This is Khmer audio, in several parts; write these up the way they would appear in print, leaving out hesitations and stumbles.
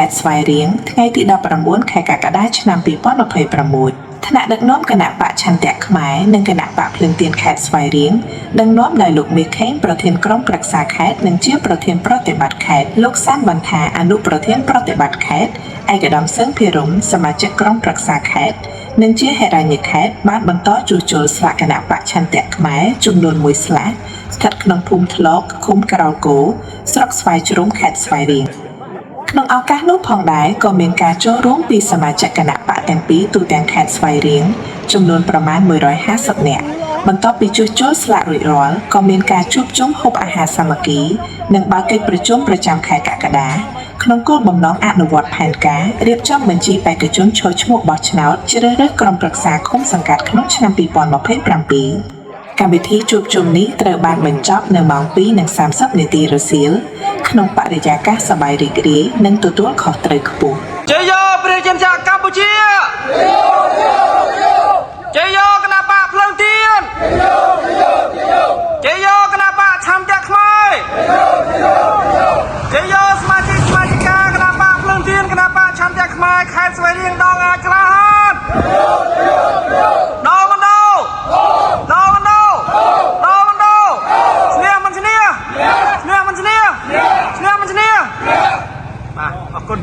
តស្វាយរៀងថ្ងៃទី19ខែកក្កដាឆ្នាំ2026ថ្នាក់ដឹកនាំគណៈបកឆន្ទៈខ្មែរនិងគណៈបកភ្លើងទៀនខេត្តស្វាយរៀងដឹកនាំដោយលោកមេខេងប្រធានក្រុមប្រឹក្សាខេត្តនិងជាប្រធានប្រតិបត្តិខេត្តលោកសាន់វណ្ថាអនុប្រធានប្រតិបត្តិខេត្តឯកឧត្តមសឹងភិរមសមាជិកក្រុមប្រឹក្សាខេត្តនិងជាហិរញ្ញខេត្តបានបន្តជួសជុលស្លាកគណៈបកឆន្ទៈខ្មែរចំនួន1ស្លាកស្ថិតក្នុងភូមិថ្លកឃុំក្រោលគោស្រុកស្វាយជ្រុំខេត្តស្វាយរៀងក្នុងឱកាសនោះផងដែរក៏មានការចូលរួមពីសមាជិកគណៈបកទាំងពីរទូទាំងខេត្តស្វាយរៀងចំនួនប្រមាណ150នាក់បន្ទាប់ពីជួសជុលស្លាករួចរាល់ក៏មានការជួបជុំហូបអាហារសាមគ្គីនិងបើកកិច្ចប្រជុំប្រចាំខែកក្កដាក្នុងគោលបំណងអនុវត្តផែនការរៀបចំបញ្ជីបេក្ខជនចូលឈ្មោះបោះឆ្នោតជ្រើសរើសក្រុមប្រឹក្សាឃុំសង្កាត់ក្នុងឆ្នាំ2027កម្មវិធីជួបជុំនេះត្រូវបានបញ្ចប់នៅម៉ោង 2:30 នាទីរសៀលក្នុងបរិយាកាសសប្បាយរីករាយនិងទទួលខុសត្រូវខ្ពស់ជ័យយោប្រជាជនកម្ពុជាជ័យយោគណៈបកភ្លើងទៀនជ័យយោគណៈបកឆន្ទៈខ្មែរជ័យយោសមាជិកគណៈបកភ្លើងទៀនគណៈបកឆន្ទៈខ្មែរខេត្តស្វាយរៀងដងអាក្រាហានអរគុណ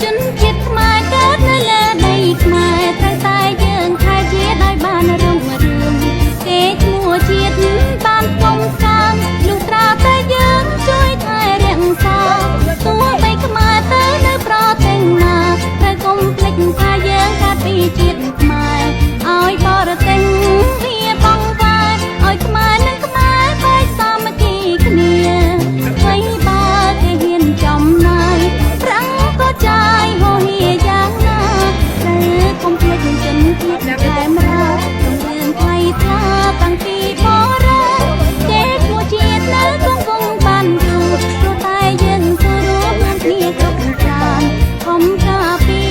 ជនជាតិខ្មែរកើតនៅលើដីខ្មែរត្រូវតែយើងថែជាដោយបានរុងរឿងគេឈ្មោះជាតិបានកំសាន្តលុះត្រាតែយើងជួយថែរក្សាទោះបីខ្មែរទៅនៅប្រទេសណាត្រូវកុំភ្លេចថាយើងកើតពីជាតិខ្មែរឲ្យបរទេសវាបងវាយឲ្យខ្មែរនិងខ្មែរបែកសាមគ្គីគ្នាហើយបើគេហ៊ានចំណាយប្រាំងក៏ចាយហោហៀយ៉ាងណាត្រូវកុំភ្លេចជនជាតិតែម្រាក្នុងរឿងថ្លៃថ្លាតាំងពីបរោទេឈ្មោះជាតិនៅគង់បានយូរព្រោះតែយើងទៅរួមគ្នាគ្រប់កាលខំការពី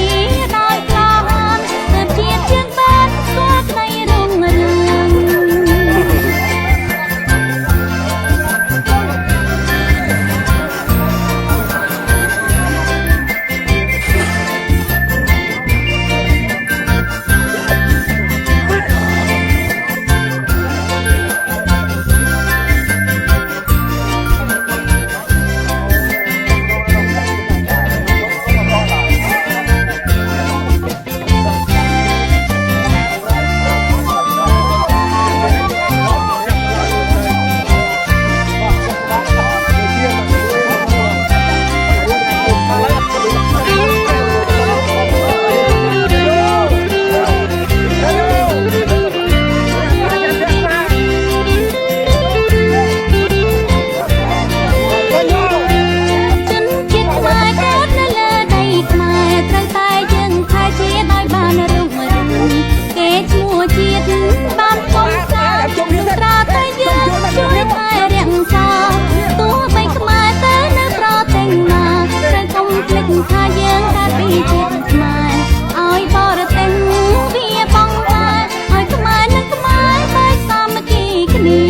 ដោយក្លាហានទើបជាតិយើងបានស្គាល់ក្តីរុងរឿងថាយើងកើតពីជាតិខ្មែរឲ្យបរទេសវាបងវាយឲ្យខ្មែរនិងខ្មែរបែកសាមគ្គីគ្នា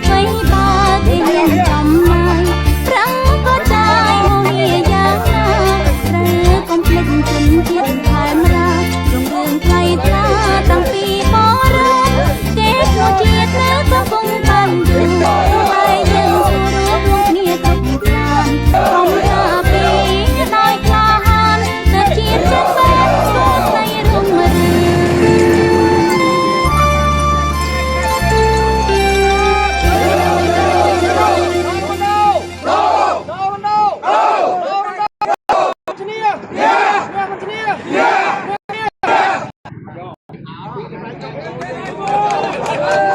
ហើយបើគេហ៊ានចំណាយប្រាំងក៏ចាយហោហៀយ៉ាងណាត្រូវកុំភ្លេចជនជាតិខែមរារុងរឿងថ្លៃថ្លាតាំងពីបរោទេឈ្មោះជាតិនៅក៏គង់បានយូរតែយើងចូលរួមគ្នាគ្រប់កាលកុំការពីដោយក្លាហានទើបជាតិយើងបានស្គាល់ក្តីរុងរឿងYeah.